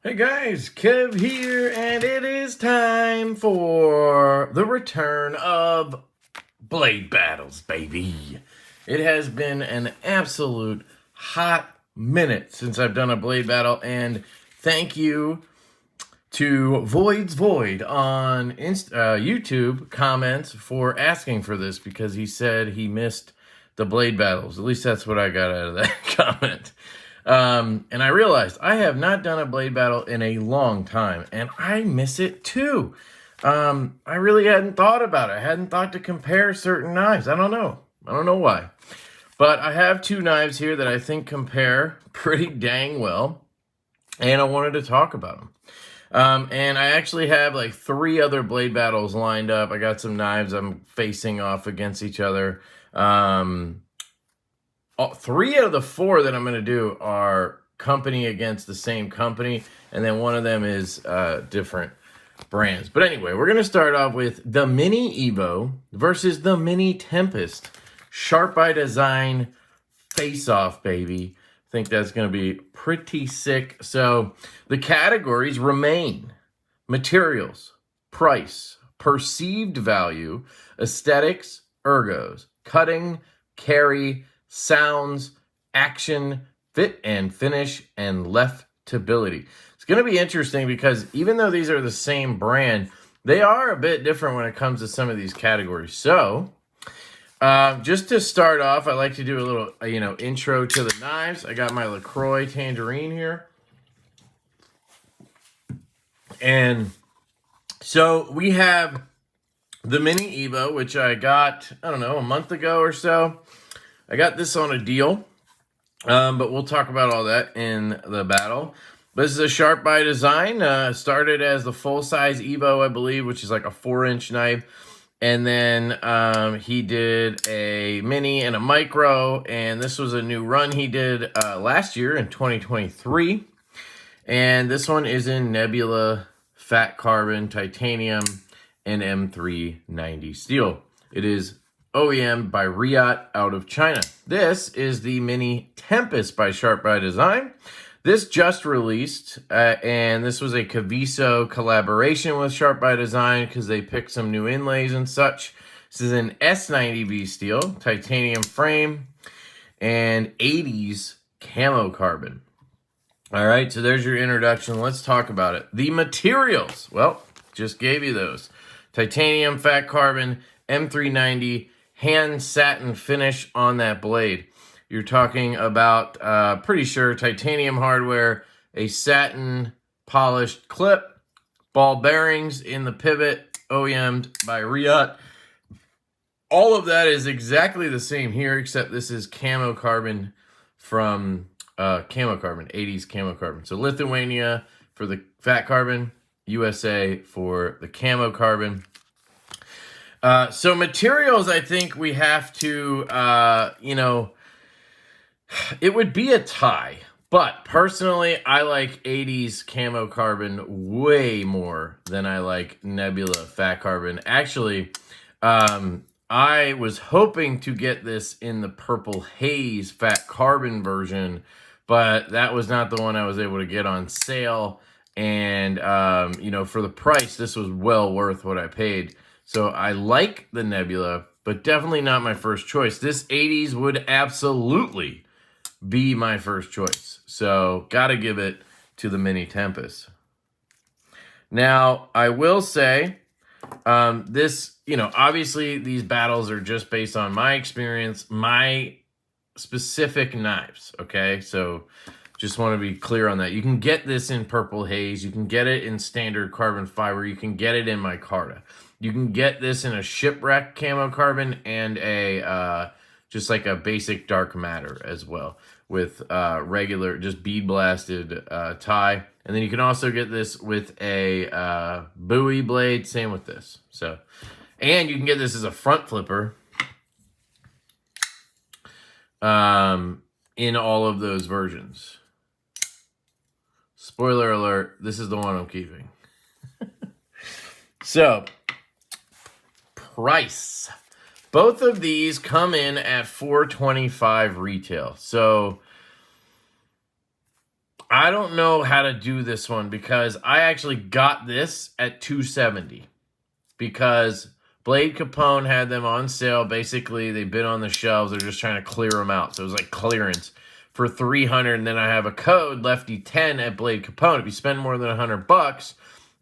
Hey guys, Kev here, and it is time for the return of Blade Battles, baby. It has been an absolute hot minute since I've done a Blade Battle, and thank you to Void's Void on YouTube comments for asking for this because he said he missed the Blade Battles. At least that's what I got out of that comment. And I realized I have not done a Blade Battle in a long time, and I miss it too. I really hadn't thought about it. I hadn't thought to compare certain knives. I don't know why. But I have two knives here that I think compare pretty dang well, and I wanted to talk about them. And I actually have like 3 other Blade Battles lined up. I got some knives I'm facing off against each other. 3 out of the 4 that I'm going to do are company against the same company, and then one of them is different brands. But anyway, we're going to start off with the Mini Evo versus the Mini Tempest. Sharp by Design face-off, baby. I think that's going to be pretty sick. So the categories remain: materials, price, perceived value, aesthetics, ergos, cutting, carry, sounds, action, fit and finish, and leftability. It's going to be interesting because even though these are the same brand, they are a bit different when it comes to some of these categories. So just to start off, I like to do a little, intro to the knives. I got my LaCroix Tangerine here. And so we have the Mini Evo, which I got, a month ago or so. I got this on a deal, but we'll talk about all that in the battle. This is a Sharp by Design. Started as the full-size Evo, I believe, which is like a 4-inch knife. And then he did a mini and a micro, and this was a new run he did last year in 2023. And this one is in Nebula, Fat Carbon, Titanium, and M390 steel. It is OEM by Riot out of China. This is the Mini Tempest by Sharp by Design. This just released, and this was a Caviso collaboration with Sharp by Design because they picked some new inlays and such. This is an S90V steel, titanium frame, and 80s camo carbon. All right, so there's your introduction. Let's talk about it. The materials, well, just gave you those. Titanium, fat carbon, M390, hand satin finish on that blade. You're talking about, pretty sure, titanium hardware, a satin polished clip, ball bearings in the pivot, OEM'd by Riot. All of that is exactly the same here, except this is camo carbon from camo carbon, 80s camo carbon. So Lithuania for the fat carbon, USA for the camo carbon. So materials, I think we have to, it would be a tie. But personally, I like 80s camo carbon way more than I like Nebula fat carbon. Actually, I was hoping to get this in the Purple Haze fat carbon version, but that was not the one I was able to get on sale. And, for the price, this was well worth what I paid. So I like the Nebula, but definitely not my first choice. This 80s would absolutely be my first choice. So got to give it to the Mini Tempest. Now, I will say, this, obviously these battles are just based on my experience, my specific knives, okay? So just want to be clear on that. You can get this in Purple Haze. You can get it in standard carbon fiber. You can get it in micarta. You can get this in a shipwreck camo carbon and a just like a basic dark matter as well with regular just bead blasted tie. And then you can also get this with a Bowie blade. Same with this. So, and you can get this as a front flipper in all of those versions. Spoiler alert, this is the one I'm keeping. So, price. Both of these come in at $425 retail. So, I don't know how to do this one because I actually got this at $270 because Blade Capone had them on sale. Basically, they've been on the shelves. They're just trying to clear them out. So it was like clearance for $300. And then I have a code, Lefty10 at Blade Capone. If you spend more than $100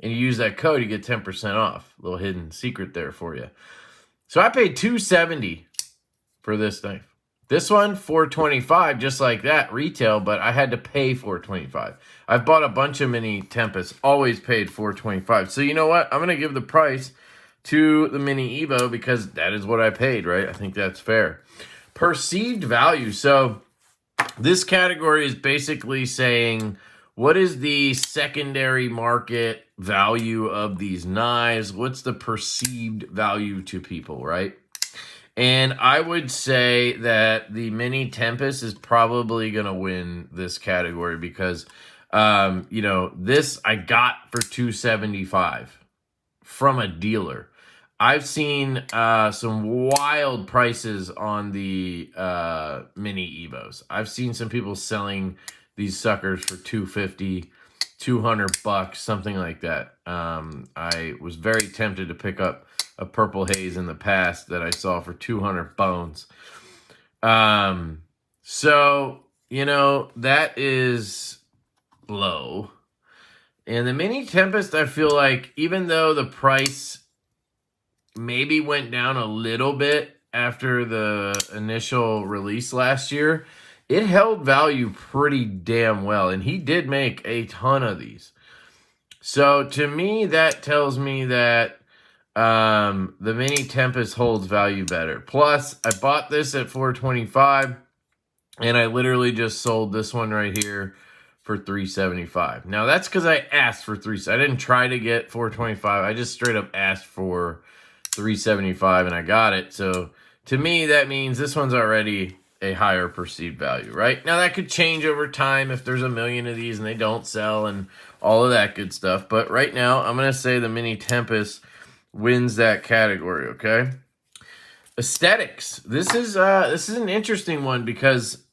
and you use that code, you get 10% off. A little hidden secret there for you. So I paid $270 for this knife. This one, $425, just like that, retail, but I had to pay $425. I've bought a bunch of Mini Tempests, always paid $425. So you know what? I'm going to give the price to the Mini Evo because that is what I paid, right? I think that's fair. Perceived value. So this category is basically saying, what is the secondary market value of these knives? What's the perceived value to people, right? And I would say that the Mini Tempest is probably going to win this category because, you know, this I got for $275 from a dealer. I've seen some wild prices on the Mini Evos. I've seen some people selling these suckers for $250, $200, something like that. I was very tempted to pick up a Purple Haze in the past that I saw for 200 bones. So, you know, that is low. And the Mini Tempest, I feel like, even though the price maybe went down a little bit after the initial release last year, it held value pretty damn well. And he did make a ton of these. So to me, that tells me that the Mini Tempest holds value better. Plus, I bought this at $425, and I literally just sold this one right here for $375. Now, that's because I asked for $375. I didn't try to get $425. I just straight up asked for $375, and I got it. So, to me, that means this one's already a higher perceived value, right? Now, that could change over time if there's a million of these and they don't sell and all of that good stuff. But right now, I'm going to say the Mini Tempest wins that category, okay? Aesthetics. This is an interesting one because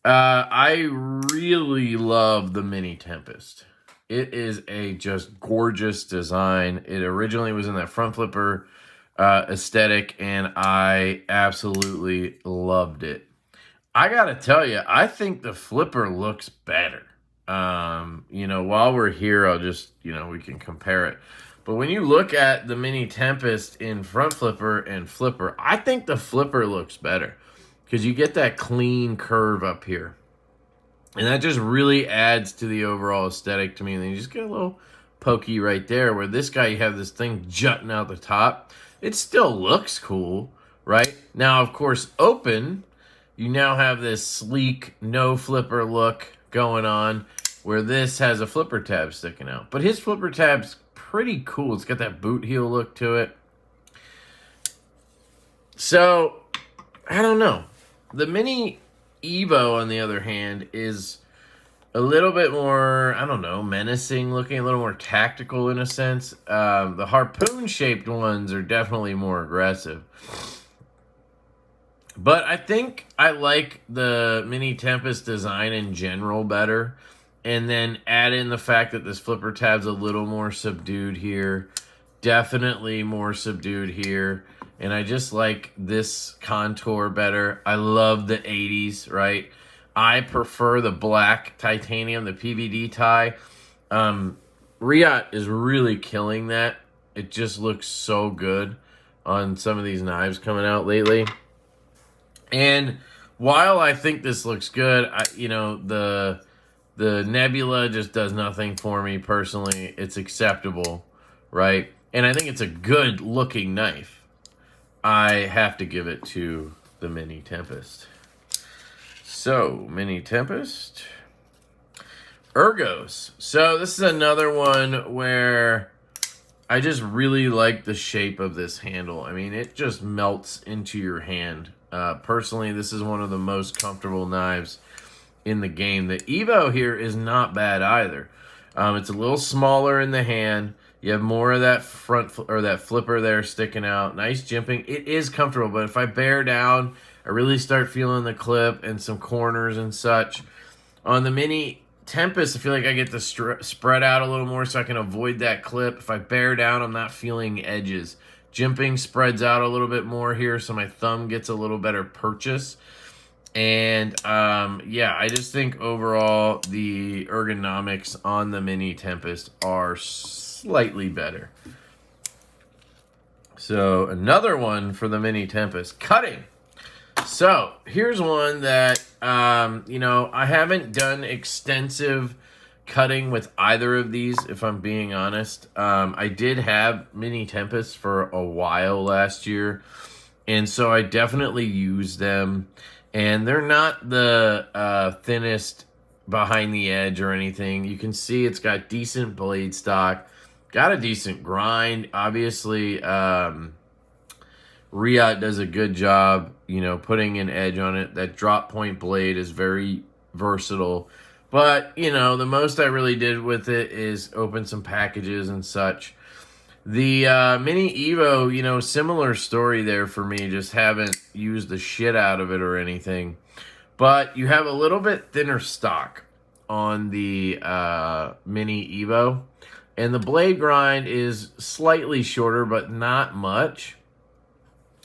I really love the Mini Tempest. It is a just gorgeous design. It originally was in that front flipper aesthetic, and I absolutely loved it. I gotta tell you, I think the flipper looks better. You know, while we're here, I'll just, you know, we can compare it. But when you look at the Mini Tempest in front flipper and flipper, I think the flipper looks better because you get that clean curve up here. And that just really adds to the overall aesthetic to me. And then you just get a little pokey right there, where this guy, you have this thing jutting out the top. It still looks cool, right? Now, of course, open, you now have this sleek, no flipper look going on, where this has a flipper tab sticking out. But his flipper tab's pretty cool. It's got that boot heel look to it. So, I don't know. The Mini Evo, on the other hand, is a little bit more, I don't know, menacing looking, a little more tactical in a sense. The harpoon-shaped ones are definitely more aggressive. But I think I like the Mini Tempest design in general better. And then add in the fact that this flipper tab's a little more subdued here. Definitely more subdued here. And I just like this contour better. I love the 80s, right? I prefer the black titanium, the PVD tie. Riot is really killing that. It just looks so good on some of these knives coming out lately. And while I think this looks good, you know, the Nebula just does nothing for me personally. It's acceptable, right? And I think it's a good looking knife. I have to give it to the Mini Tempest. So, Mini Tempest. Ergos. So, this is another one where I just really like the shape of this handle. I mean, it just melts into your hand. Personally, this is one of the most comfortable knives in the game. The Evo here is not bad either. It's a little smaller in the hand. You have more of that front or that flipper there sticking out. Nice jimping. It is comfortable, but if I bear down, I really start feeling the clip and some corners and such. On the Mini Tempest, I feel like I get to spread out a little more so I can avoid that clip. If I bear down, I'm not feeling edges. Jimping spreads out a little bit more here, so my thumb gets a little better purchase. And yeah, I just think overall the ergonomics on the Mini Tempest are slightly better. So another one for the Mini Tempest, cutting. So here's one that, you know, I haven't done extensive cutting with either of these, if I'm being honest. I did have Mini Tempest for a while last year, and so I definitely used them. And they're not the thinnest behind the edge or anything. You can see it's got decent blade stock, got a decent grind. Obviously, Riot does a good job, you know, putting an edge on it. That drop point blade is very versatile. But, you know, the most I really did with it is open some packages and such. The Mini Evo, you know, similar story there for me. Just haven't used the shit out of it or anything. But you have a little bit thinner stock on the Mini Evo. And the blade grind is slightly shorter, but not much.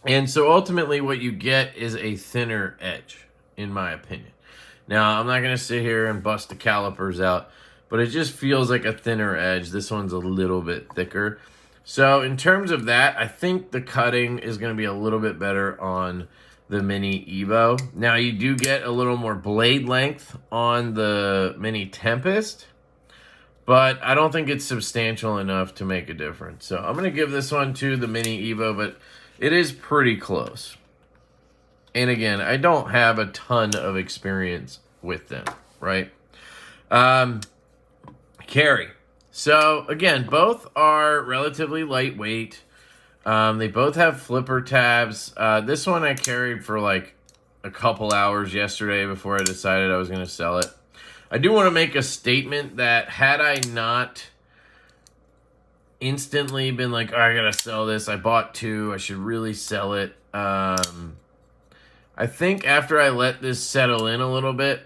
And so ultimately what you get is a thinner edge, in my opinion. Now, I'm not going to sit here and bust the calipers out, but it just feels like a thinner edge. This one's a little bit thicker. So in terms of that, I think the cutting is going to be a little bit better on the Mini Evo. Now, you do get a little more blade length on the Mini Tempest, but I don't think it's substantial enough to make a difference. So I'm going to give this one to the Mini Evo, but it is pretty close. And again, I don't have a ton of experience with them, right? Carry. So, again, both are relatively lightweight. They both have flipper tabs. This one I carried for like a couple hours yesterday before I decided I was going to sell it. I do want to make a statement that had I not instantly been like, oh, I got to sell this. I bought two. I should really sell it. I think after I let this settle in a little bit,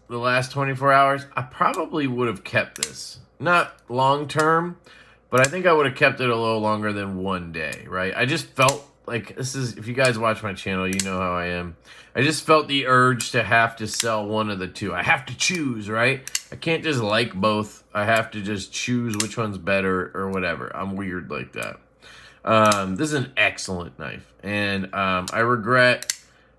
the last 24 hours, I probably would have kept this. Not long term, but I think I would have kept it a little longer than 1 day, right? I just felt like this is, if you guys watch my channel, you know how I am. I just felt the urge to have to sell one of the two. I have to choose, right? I can't just like both. I have to just choose which one's better or whatever. I'm weird like that. This is an excellent knife, and I regret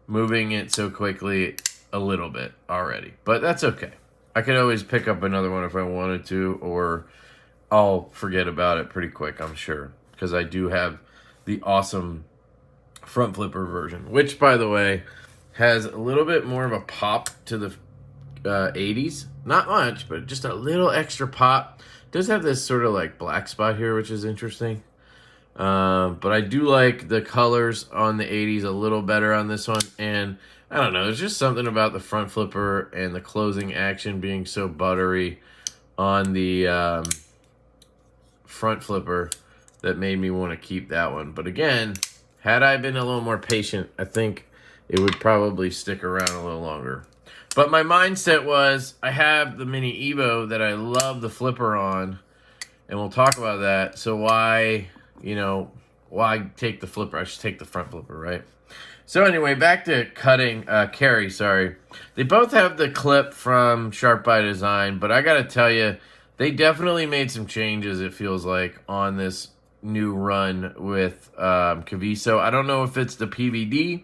moving it so quickly a little bit already, but that's okay. I could always pick up another one if I wanted to, or I'll forget about it pretty quick, I'm sure, because I do have the awesome front flipper version, which, by the way, has a little bit more of a pop to the 80s. Not much, but just a little extra pop. It does have this sort of like black spot here, which is interesting. But I do like the colors on the 80s a little better on this one, and I don't know, there's just something about the front flipper and the closing action being so buttery on the front flipper that made me want to keep that one. But again, had I been a little more patient, I think it would probably stick around a little longer. But my mindset was, I have the Mini Evo that I love the flipper on, and we'll talk about that. So why, you know, why take the flipper? I should take the front flipper, right? So anyway, back to cutting, carry, sorry. They both have the clip from Sharp by Design, but I gotta tell you, they definitely made some changes, it feels like, on this new run with Caviso. I don't know if it's the PVD.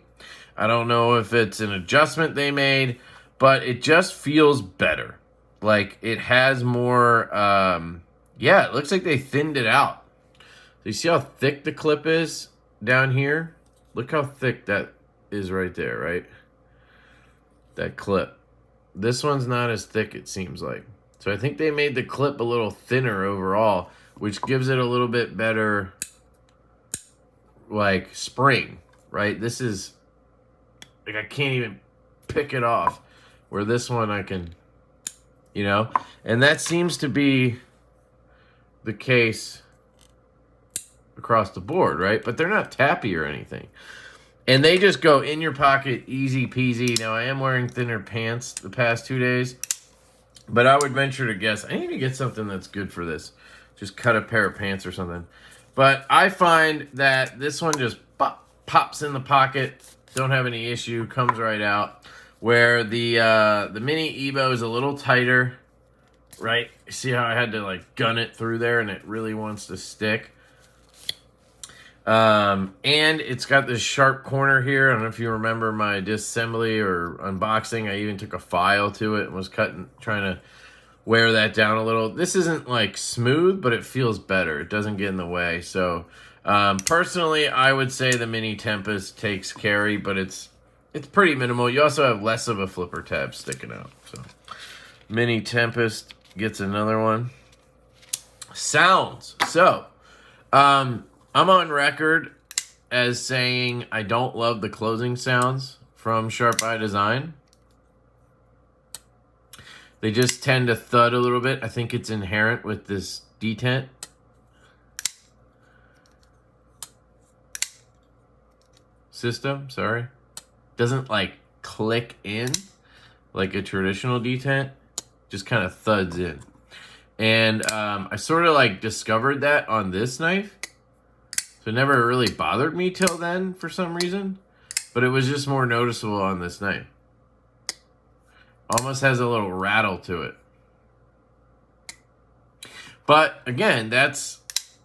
I don't know if it's an adjustment they made, but it just feels better. Like, it has more, yeah, it looks like they thinned it out. So you see how thick the clip is down here? Look how thick that is right there, right? That clip. This one's not as thick, it seems like. So I think they made the clip a little thinner overall, which gives it a little bit better, like, spring, right? This is, like, I can't even pick it off. Where this one I can, you know? And that seems to be the case across the board, right? But they're not tappy or anything. And they just go in your pocket, easy peasy. Now, I am wearing thinner pants the past 2 days, But I would venture to guess, I need to get something that's good for this. Just cut a pair of pants or something. But I find that this one just pops in the pocket. Don't have any issue. Comes right out. Where the Mini Evo is a little tighter. Right? See how I had to like gun it through there and it really wants to stick. And it's got this sharp corner here. I don't know if you remember my disassembly or unboxing. I even took a file to it and was trying to wear that down a little. This isn't like smooth, but it feels better. It doesn't get in the way. So personally, I would say the Mini Tempest takes carry, but it's pretty minimal. You also have less of a flipper tab sticking out. So Mini Tempest gets another one. Sounds. So I'm on record as saying I don't love the closing sounds from Sharp Eye Design. They just tend to thud a little bit. I think it's inherent with this detent. System, sorry. Doesn't like click in like a traditional detent. Just kind of thuds in. And I sort of like discovered that on this knife. So it never really bothered me till then for some reason. But it was just more noticeable on this knife. Almost has a little rattle to it. But again, that's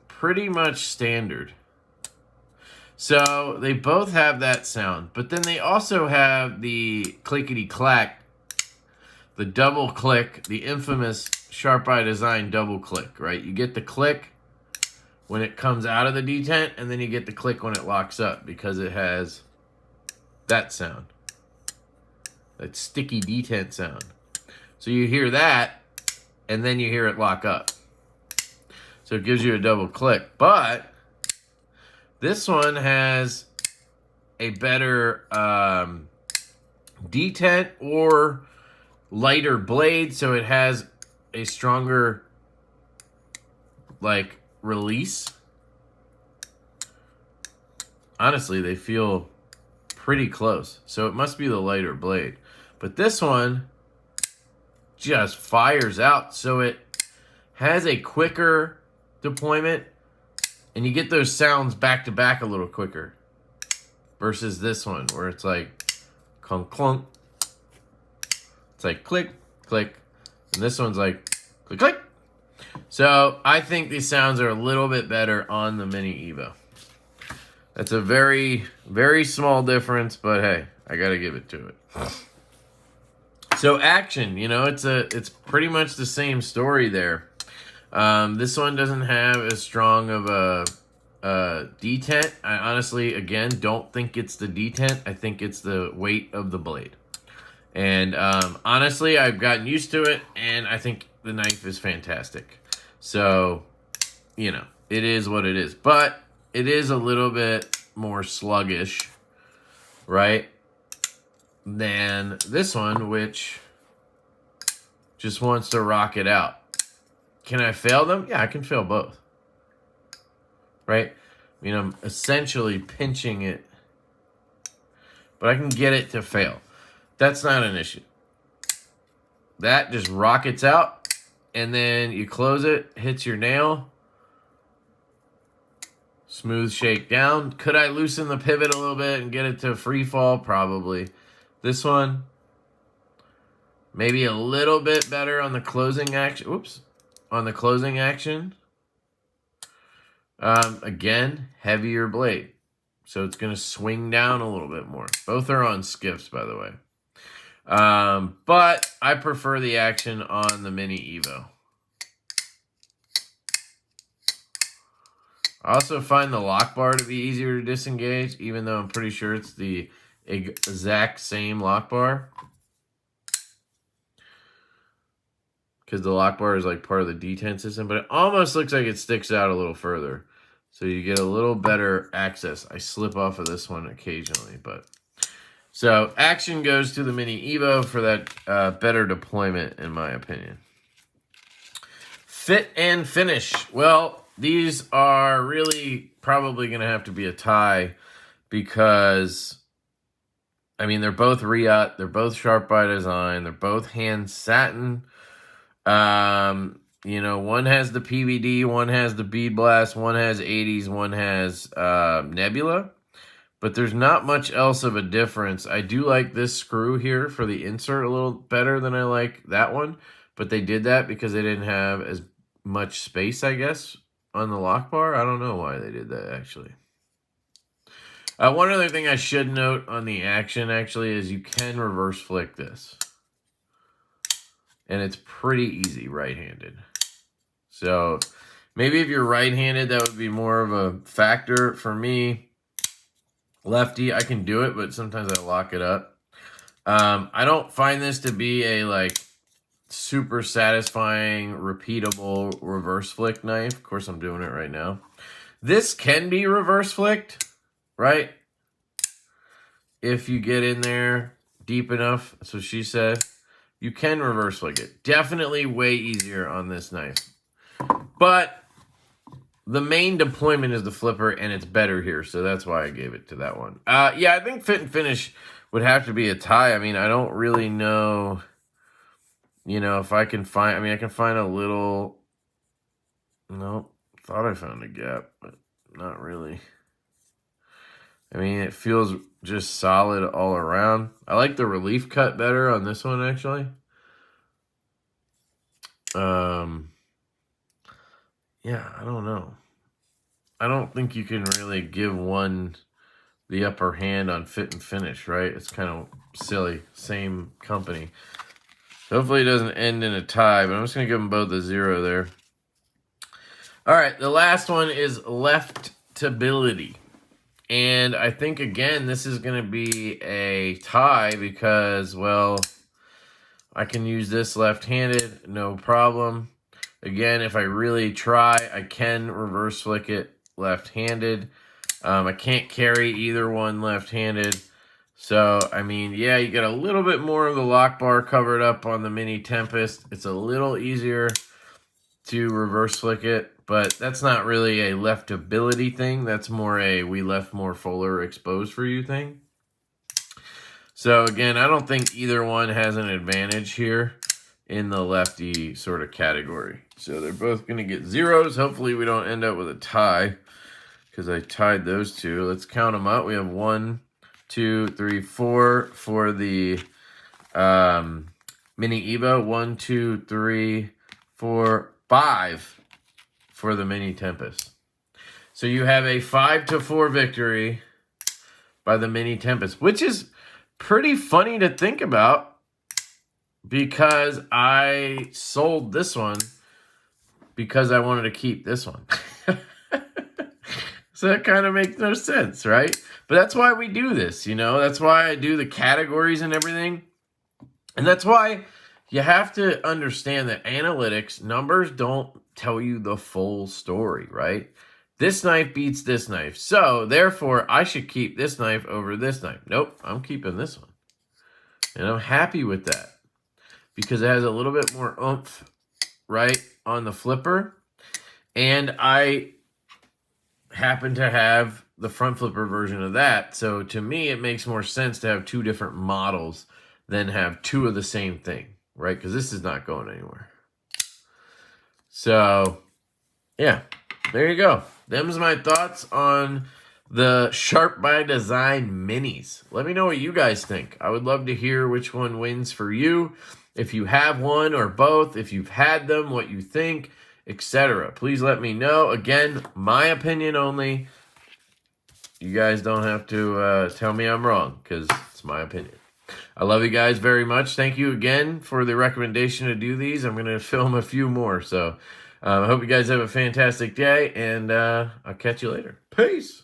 pretty much standard. So they both have that sound. But then they also have the clickety-clack, the double click, the infamous Sharp Eye Design double click, right? You get the click when it comes out of the detent, and then you get the click when it locks up because it has that sound. That sticky detent sound. So you hear that, and then you hear it lock up. So it gives you a double click. But this one has a better detent or lighter blade, so it has a stronger like release. Honestly, they feel pretty close. So it must be the lighter blade. But this one just fires out. So it has a quicker deployment. And you get those sounds back to back a little quicker. Versus this one where it's like clunk, clunk. It's like click, click. And this one's like click, click. So I think these sounds are a little bit better on the Mini Evo. That's a very, very small difference, but hey, I gotta give it to it. So action, you know, it's pretty much the same story there. This one doesn't have as strong of a detent. I honestly, again, don't think it's the detent. I think it's the weight of the blade. And honestly, I've gotten used to it, and I think the knife is fantastic. So, you know, it is what it is. But it is a little bit more sluggish, right, than this one, which just wants to rock it out. Can I fail them? Yeah, I can fail both. Right? I mean, I'm essentially pinching it, but I can get it to fail. That's not an issue. That just rockets out, and then you close it, hits your nail. Smooth shake down. Could I loosen the pivot a little bit and get it to free fall? Probably. This one, maybe a little bit better on the closing action. Oops. On the closing action. Again, heavier blade. So it's going to swing down a little bit more. Both are on skiffs, by the way. But I prefer the action on the Mini Evo. I also find the lock bar to be easier to disengage, even though I'm pretty sure it's the exact same lock bar. Because the lock bar is like part of the detent system, but it almost looks like it sticks out a little further. So you get a little better access. I slip off of this one occasionally, but... So action goes to the Mini Evo for that better deployment, in my opinion. Fit and finish. Well, these are really probably going to have to be a tie because, I mean, they're both Riot, they're both Sharp Eye Design, they're both hand satin, You know, one has the PVD, one has the bead blast, one has 80s, one has Nebula. But there's not much else of a difference. I do like this screw here for the insert a little better than I like that one. But they did that because they didn't have as much space, I guess, on the lock bar. I don't know why they did that, actually. One other thing I should note on the action, actually, is you can reverse flick this. And it's pretty easy right-handed. So maybe if you're right-handed, that would be more of a factor. For me, lefty, I can do it, but sometimes I lock it up. I don't find this to be a like super satisfying, repeatable reverse flick knife. Of course, I'm doing it right now. This can be reverse flicked, right? If you get in there deep enough, that's what she said. You can reverse flick it. Definitely way easier on this knife. But the main deployment is the flipper, and it's better here, so that's why I gave it to that one. Yeah, I think fit and finish would have to be a tie. I mean, I don't really know, you know, if I can find, I mean, I can find a little, no, thought I found a gap, but not really. I mean, it feels just solid all around. I like the relief cut better on this one, actually. Yeah, I don't know. I don't think you can really give one the upper hand on fit and finish, right? It's kind of silly. Same company. Hopefully it doesn't end in a tie, but I'm just going to give them both a 0 there. All right, the last one is leftability. And I think, again, this is going to be a tie because, well, I can use this left-handed, no problem. Again, if I really try, I can reverse flick it left-handed. I can't carry either one left-handed. So, I mean, yeah, you get a little bit more of the lock bar covered up on the Mini Tempest. It's a little easier to reverse flick it, but that's not really a leftability thing. That's more a we left more fuller exposed for you thing. So, again, I don't think either one has an advantage here in the lefty sort of category. So they're both going to get 0s. Hopefully we don't end up with a tie because I tied those two. Let's count them up. We have 1, 2, 3, 4 for the Mini Evo. 1, 2, 3, 4, 5 for the Mini Tempest. So you have a 5-4 victory by the Mini Tempest, which is pretty funny to think about because I sold this one because I wanted to keep this one. So that kind of makes no sense, right? But that's why we do this, you know? That's why I do the categories and everything. And that's why you have to understand that analytics, numbers don't tell you the full story, right? This knife beats this knife. So, therefore, I should keep this knife over this knife. Nope, I'm keeping this one. And I'm happy with that because it has a little bit more oomph, right, on the flipper. And I happen to have the front flipper version of that. So, to me, it makes more sense to have 2 different models than have 2 of the same thing, right? Because this is not going anywhere. So, yeah, there you go. Them's my thoughts on the Sharp by Design Minis. Let me know what you guys think. I would love to hear which one wins for you. If you have one or both, if you've had them, what you think, etc. Please let me know. Again, my opinion only. You guys don't have to tell me I'm wrong because it's my opinion. I love you guys very much. Thank you again for the recommendation to do these. I'm going to film a few more. So I hope you guys have a fantastic day, and I'll catch you later. Peace.